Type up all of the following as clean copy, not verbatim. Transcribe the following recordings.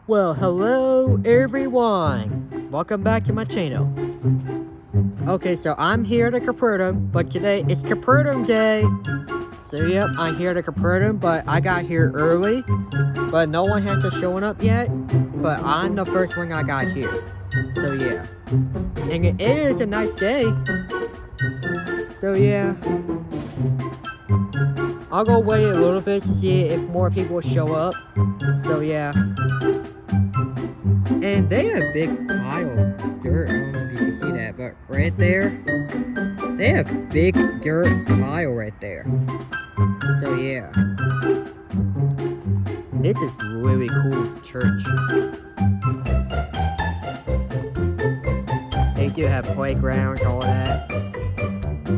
Well, hello everyone. Welcome back to my channel. Okay, so I'm here at Capernaum, but today is Capernaum Day. So yep, I'm here at Capernaum, but I got here early. But no one has shown up yet. But I'm the first one I got here. So yeah. And it is a nice day. So yeah. I'll go wait a little bit to see if more people show up. So yeah. And they have a big pile of dirt. I don't know if you can see that, but right there, they have big dirt pile right there. So yeah. This is really cool church. They do have playgrounds, all that.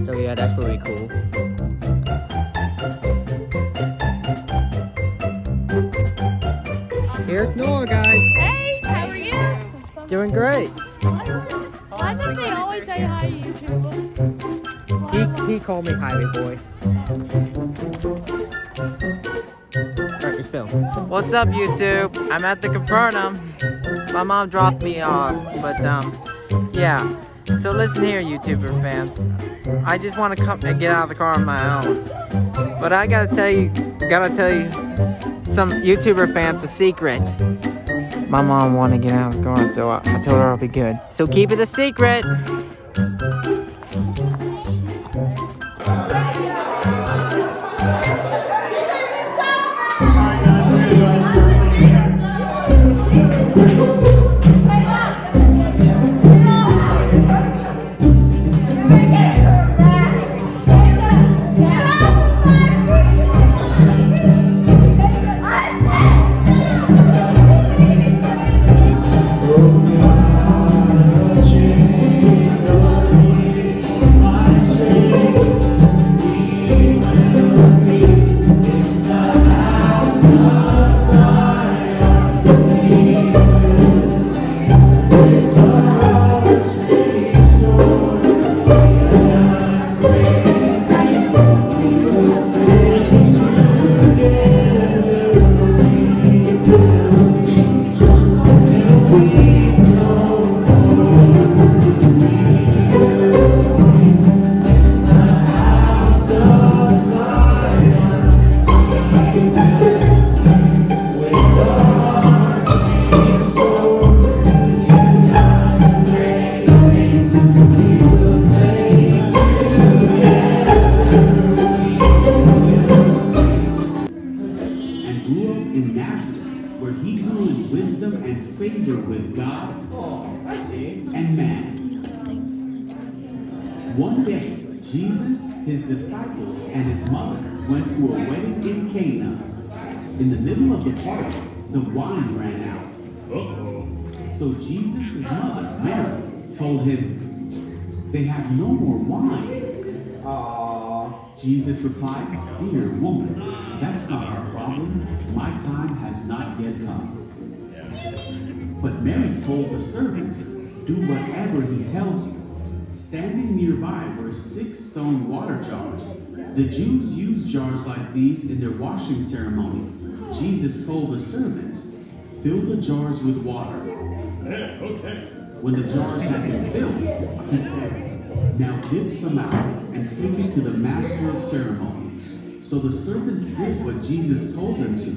So yeah, that's really cool. Here's Noah, guys. Hey, how are you? Doing great. Why don't they always say hi to YouTuber? He called me Highway Boy. Alright, just film. What's up, YouTube? I'm at the Capernaum. My mom dropped me off, but yeah. So listen here, YouTuber fans. I just want to come and get out of the car on my own. But I gotta tell you some YouTuber fans a secret. My mom wanted to get out of the car, so I told her I'll be good. So keep it a secret. And favor with God and man. One day, Jesus, his disciples, and his mother went to a wedding in Cana. In the middle of the party, the wine ran out. So Jesus' mother, Mary, told him, "They have no more wine." Jesus replied, "Dear woman, that's not our problem. My time has not yet come." But Mary told the servants, "Do whatever he tells you." Standing nearby were 6 stone water jars. The Jews used jars like these in their washing ceremony. Jesus told the servants, "Fill the jars with water." When the jars had been filled, he said, "Now dip some out and take it to the master of ceremonies." So the servants did what Jesus told them to.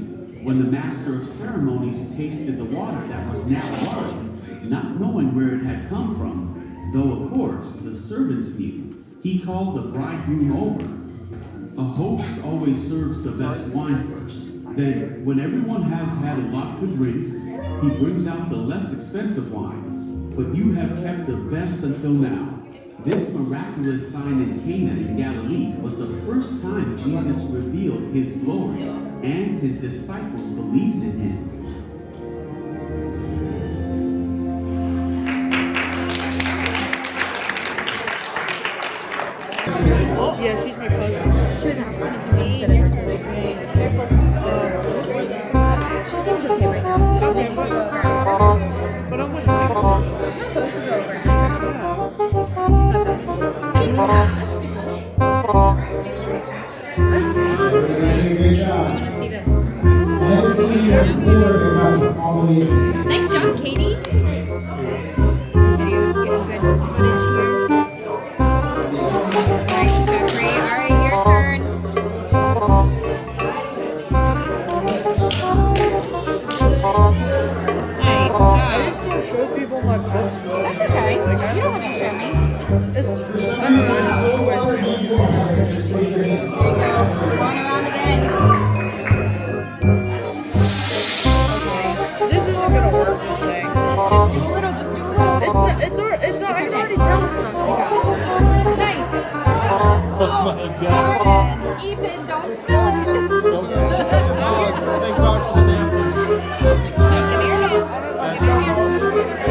When the master of ceremonies tasted the water that was now wine, not knowing where it had come from, though of course the servants knew, he called the bridegroom over. A host always serves the best wine first. Then, when everyone has had a lot to drink, he brings out the less expensive wine. But you have kept the best until now. This miraculous sign in Cana in Galilee was the first time Jesus revealed his glory, and his disciples believed in him. Oh, yeah, she's my cousin. She was asking if you wanted to sit at her table. She seems okay right now. But maybe we could go over after. But I'm with No, but we could go over after. Good job. I want to see this. I haven't seen you before. Nice job, Katie. Video, getting good footage here. Nice, Jeffrey. All right, your turn. Nice job. I just don't show people my books. That's okay. You don't have to show me. It's There you go. Going around again. This isn't gonna work. Just saying. Just do a little. Just do a little. It's not. I can already tell it's not good. Nice. Oh my god. Alright, Ethan, don't spill it. Thank God for the napkins. Nice to hear you.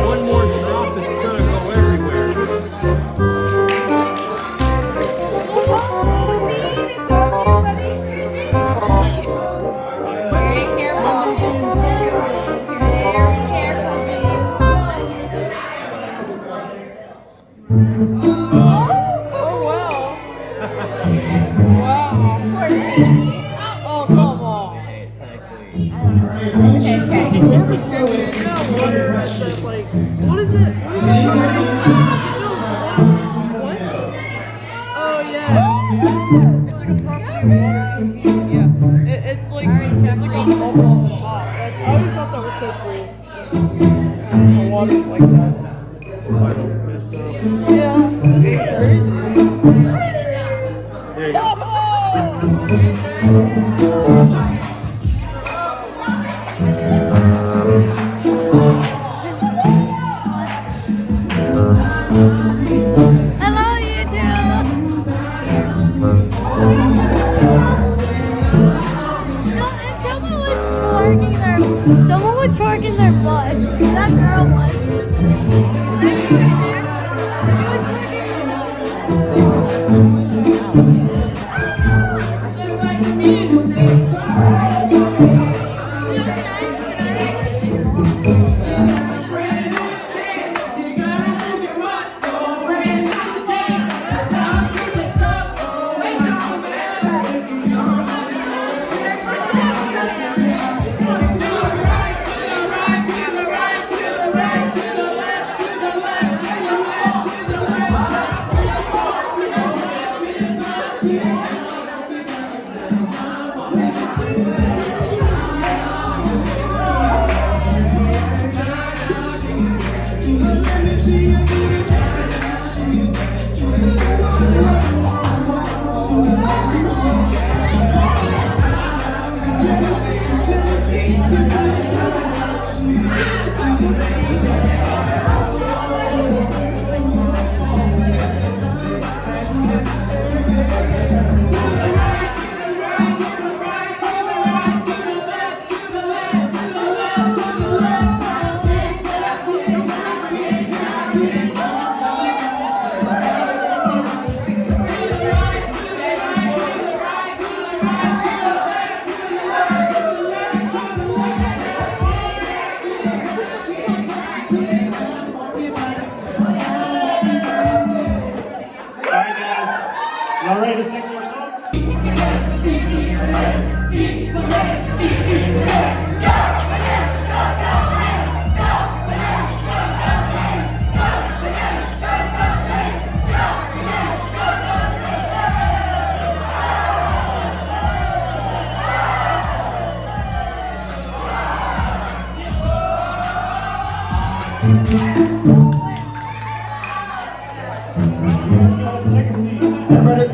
One more drop, it's gonna go everywhere. Oh, Dean, it's okay, buddy. Very careful. Very careful, Dean. Oh wow. Wow. Oh come on. Okay, okay. You know water that like what is it? What is it? No, what? Oh yeah. It's like a property of water. Yeah. It's like Alright, it's like a Jeffrey. bubble on the top. I always thought that was so cool. The water's like that. I don't mess up. Yeah. This is crazy. There you go. Hello, YouTube. Someone was twerking their butt. That girl was. Alright guys, y'all ready to sing more songs? Take a seat. Everybody,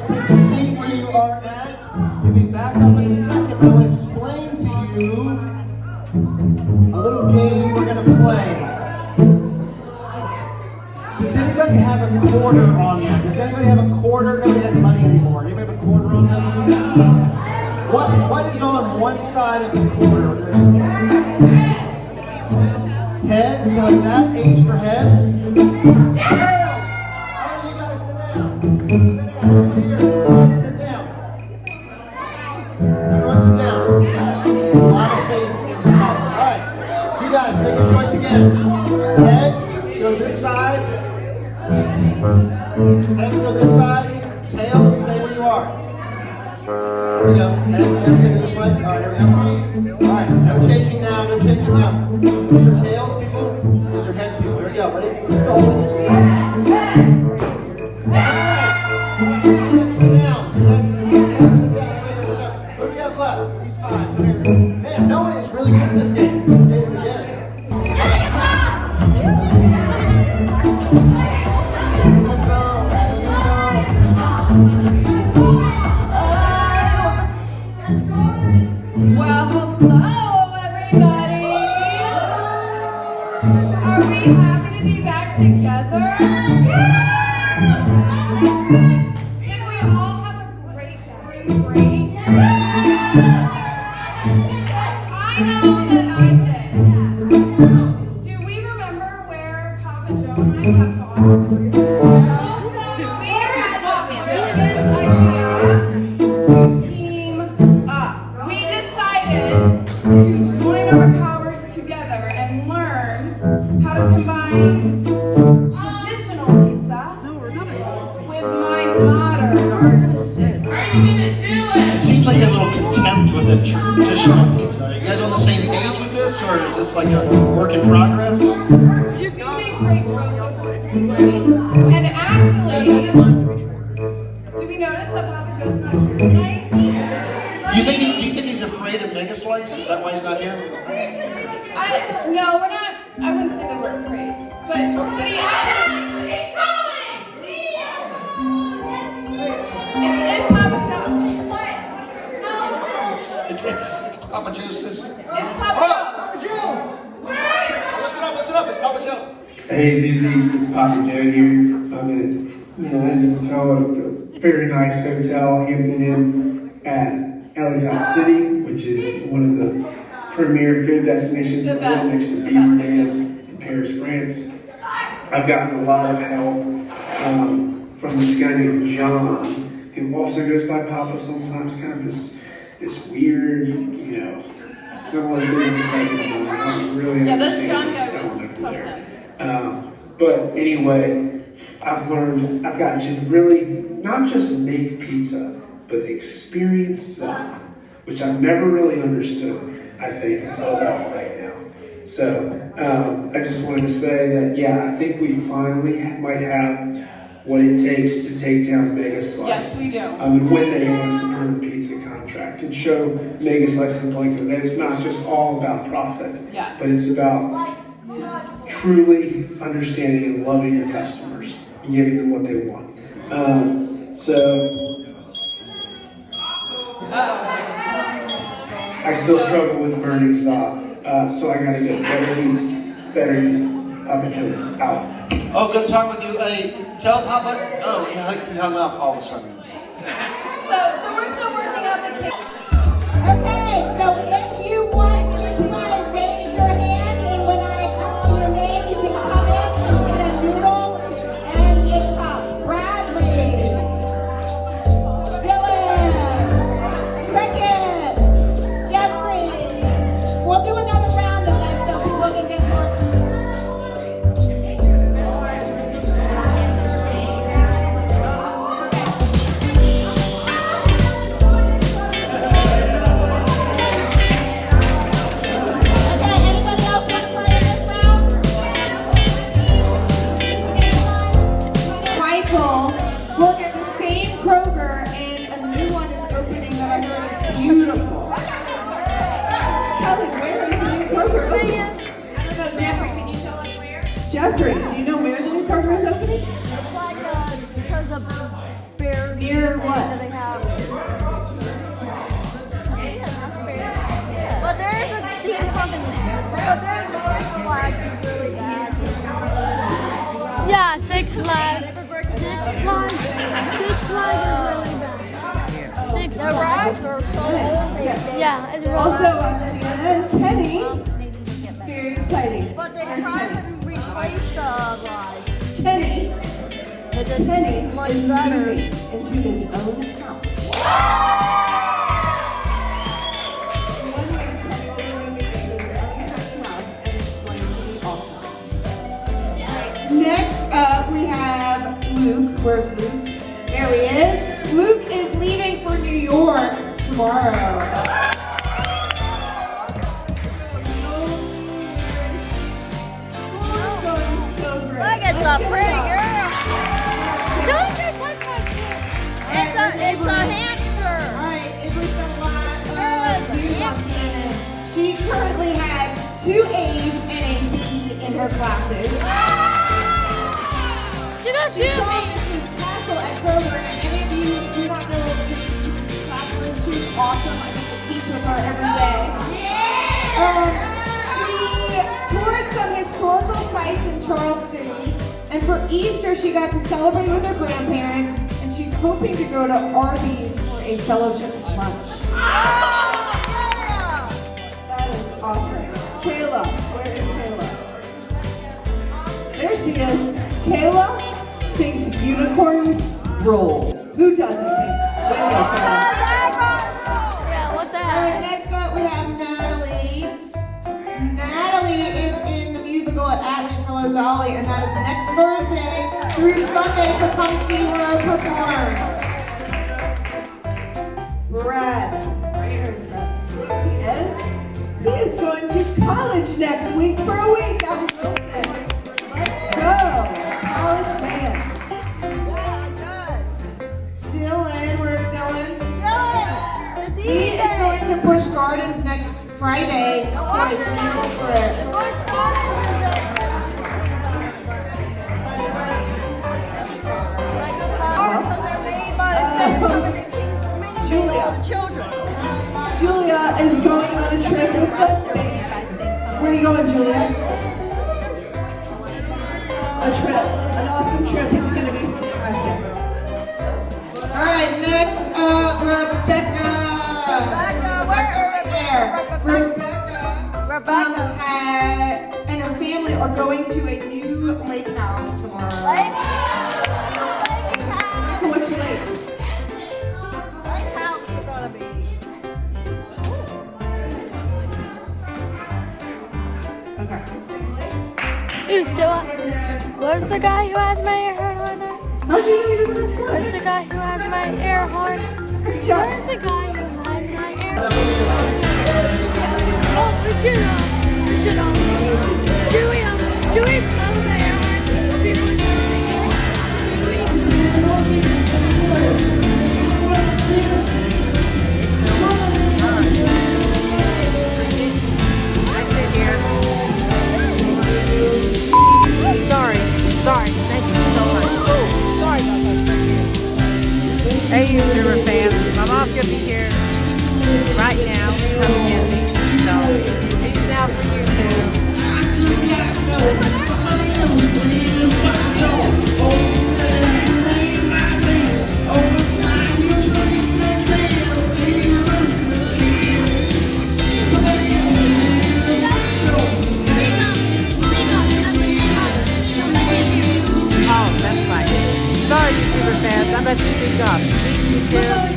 take a seat where you are at. We'll be back up in a second, but I want to explain to you a little game we're going to play. Does anybody have a quarter on them? Does anybody have a quarter? Nobody has money anymore. Anybody have a quarter on them? What is on one side of the quarter? Heads, like that. H for heads. Tails! All of you guys sit down. Everyone sit down. Everyone sit down. A lot of faith in the head. Alright. You guys, make your choice again. Heads, go this side. Heads, go this side. Tails, stay where you are. There we go. Heads, Jessica, go this way. Alright, here we go. Alright, no changing now, no changing now. These are tails, people. These are heads, people. Here we go. Ready? Let's go. Hold it. Alright. Sit down. Sit down. Sit down. What do we have left? These 5. Come here. Man, no one is really good at this game. Let's do it again. Well, hello, everybody. Are we happy to be back together? Did we all have a great spring break? I know that I did. Do we remember where Papa Joe and I left off? We had the brilliant idea to team up. We decided to join our powers together and learn how to combine traditional pizza with my modern artistic. It seems like you have a little contempt with the traditional pizza. Are you guys on the same page with this, or is this like a work in progress? You can make great growth over spring break. And actually, do we notice that Papa Joe's not here tonight? Do you think he's afraid of Mega Slice? Is that why he's not here? No, we're not. I wouldn't say that we're afraid. But he actually. It's Papa Joe. It's Papa Joe's sister. It's Papa Oh, Papa Joe! Listen up, it's Papa Joe. Hey ZZ, it's Papa Joe here. I'm at, as you can tell, a very nice hotel, Hampton Inn at Ellicott City, which is one of the premier food destinations in the world next to Beaver in Paris, France. I've gotten a lot of help from this guy named John, who also goes by Papa sometimes, kind of this weird, similar business like I don't really this John understand guy what's was selling over there. something. But anyway, I've gotten to really not just make pizza, but experience some, which I've never really understood, I think, until about right now. So I just wanted to say that, I think we finally might have what it takes to take down Mega Slice. Yes, we do. And win the Capernaum pizza contract and show Mega Slice and Blanco that it's not just all about profit, Yes. but it's about truly understanding and loving your customers and giving them what they want. I still struggle with burning Zop, so I gotta get better eats, better Papa Joe out. Oh, good talk with you. Hey, tell Papa. Oh, he hung up all of a sudden. So we're still working on the cake. Okay, so if you want to reply, raise your hand, and when I call your name, you can come in and get a noodle and it's Bradley, Dylan, Cricket, Jeffrey. We'll do another round of this so people can get more. Michael work at the same Kroger, and a new one is opening that I heard is beautiful. Kelly, where is the new Kroger opening? I don't know, Jeffrey, can you tell us where? Jeffrey, do you know where the new Kroger is opening? It's like because of bear. Near what? They have. But there is a team company. But there's a Six Flags is really bad. Yeah, Six Flags. Six Flags. Six Flags is really bad. Six Flags. The rides are so old. Yeah, it's really Also bad. on CNN, Kenny. Very exciting. But they try to replace the rides. Kenny. Kenny much is better. moving into his own house. One day, Kenny will be moving into his own house, and it's going to be awesome. Next up, we have Luke. Where's Luke? There he is. Luke is leaving for New York tomorrow. a pretty girl. Don't you touch my kid. It's a hamster. Alright, Avery's got a lot of news on CNN. She currently has 2 A's and a B in her classes. You got She saw Mrs. Castle at Kroger, and any of you who do not know Mrs. Castle is, she's awesome. I get to teach with her every day. She toured some historical sites in Charles City, and for Easter she got to celebrate with her grandparents, and she's hoping to go to Arby's for a fellowship lunch. That is awesome. Kayla, where is Kayla? There she is. Kayla thinks unicorns roll. Who doesn't think? Way to go, Kayla. Yeah, what the All right, heck? next up we have Natalie. Natalie is in the musical at Atlee and Hello Dolly, and that is next Thursday through Sunday, so come see her perform. Brad. Where is Brad? There he is. He is going to college next week for a week out in Wilson. Let's go. College band. Dylan, where's Dylan? He is going to Busch Gardens next Friday for a field trip. Julia is going on a trip with the band. Where are you going, Julia? A trip, an awesome trip. It's going to be fantastic. All right, next, Rebecca. Rebecca and her family are going to a new lake house tomorrow. Rebecca, what's your lake? Okay. Who's still? Where's the guy who has my air horn on? How'd you know you're the next one? Where's the guy who has my air horn? Good job. Where's the guy who has my air horn? Oh, we should do we blow the air horn before Sorry, thank you so much. Oh, sorry about that. Hey, YouTuber fans, my mom's gonna be here right now. Come get me. So, peace out for YouTube. Oh, that's right. Sorry, YouTuber fans, I meant to speak up. Please, YouTube.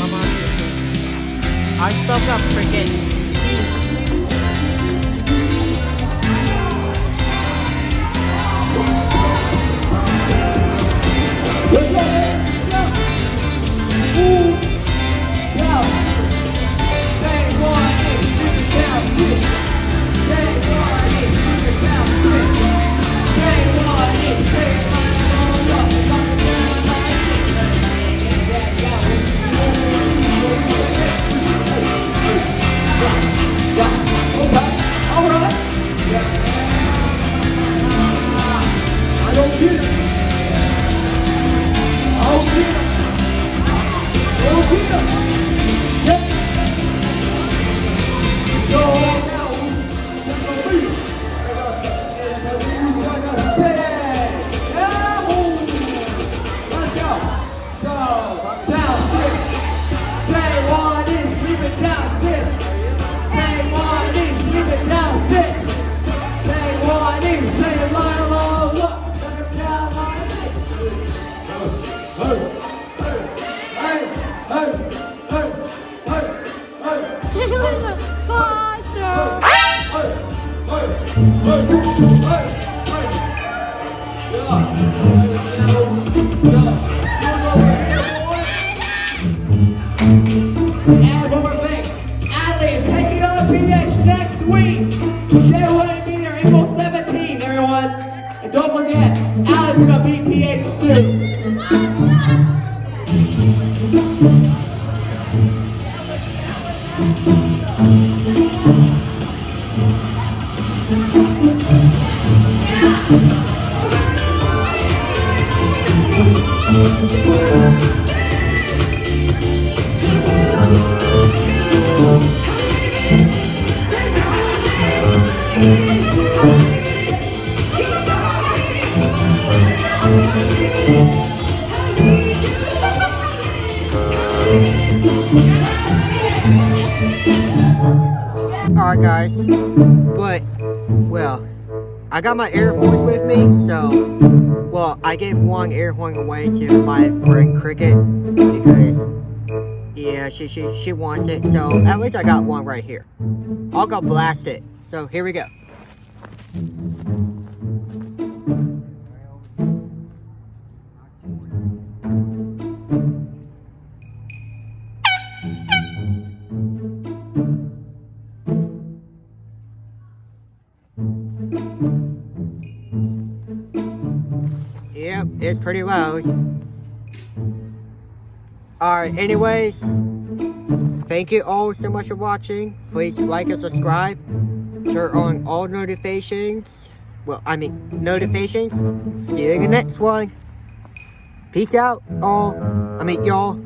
My mom's here. I spoke up, forget you. And one more thing, Atlee is taking on PH next week. Get away, be there April 17th, everyone. And don't forget, Allie's gonna beat PH2. Alright guys, but, well, I got my air horns with me, so, well, I gave one air horn away to my friend Cricket, because, yeah, she wants it, so at least I got one right here. I'll go blast it, so here we go. Yep, it's pretty loud. Alright, anyways, thank you all so much for watching. Please like and subscribe. Turn on all notifications. Well, I mean, notifications. See you in the next one. Peace out, all. I mean, y'all.